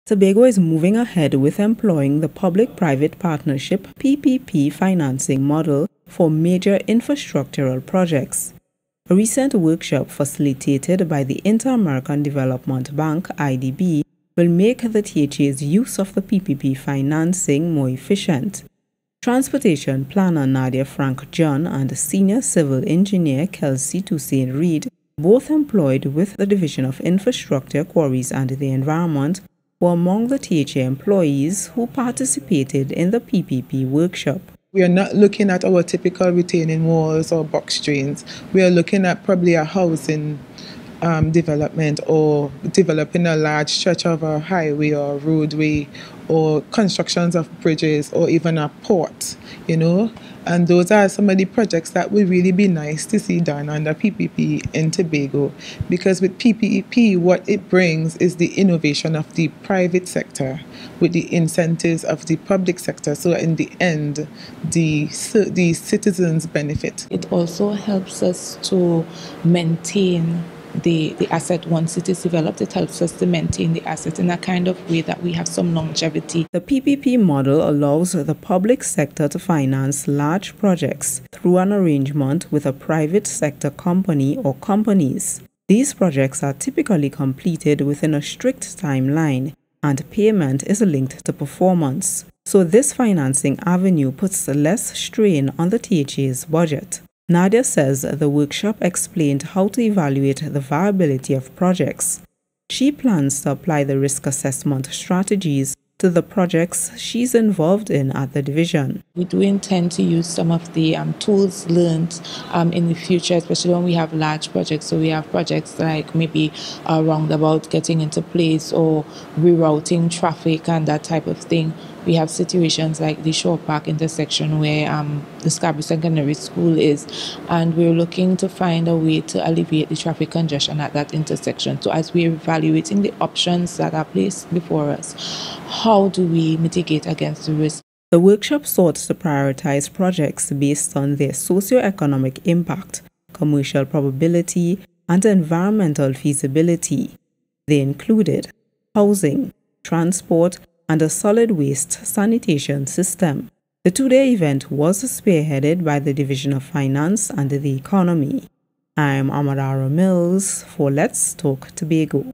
Tobago is moving ahead with employing the Public-Private Partnership PPP financing model for major infrastructural projects. A recent workshop facilitated by the Inter-American Development Bank (IDB) will make the THA's use of the PPP financing more efficient. Transportation planner Nadia Frank-John and senior civil engineer Kelsey Toussaint Reid, both employed with the Division of Infrastructure, Quarries and the Environment, were among the THA employees who participated in the PPP workshop. We are not looking at our typical retaining walls or box drains. We are looking at probably a housing development, or developing a large stretch of a highway or roadway, or constructions of bridges, or even a port, And those are some of the projects that would really be nice to see done under PPP in Tobago. Because with PPP, what it brings is the innovation of the private sector with the incentives of the public sector. So in the end, the citizens benefit. It also helps us to maintain the asset once it is developed. It helps us to maintain the asset in a kind of way that we have some longevity. The PPP model allows the public sector to finance large projects through an arrangement with a private sector company or companies. These projects are typically completed within a strict timeline, and payment is linked to performance. So this financing avenue puts less strain on the THA's budget. Nadia says the workshop explained how to evaluate the viability of projects. She plans to apply the risk assessment strategies to the projects she's involved in at the division. We do intend to use some of the tools learned in the future, especially when we have large projects. So we have projects like maybe a roundabout getting into place, or rerouting traffic and that type of thing. We have situations like the Shore Park intersection where the Scarborough Secondary School is, and we're looking to find a way to alleviate the traffic congestion at that intersection. So as we're evaluating the options that are placed before us, how do we mitigate against the risk? The workshop sought to prioritize projects based on their socio-economic impact, commercial probability, and environmental feasibility. They included housing, transport, and a solid waste sanitation system. The two-day event was spearheaded by the Division of Finance and the Economy. I'm Omodara Mills for Let's Talk Tobago.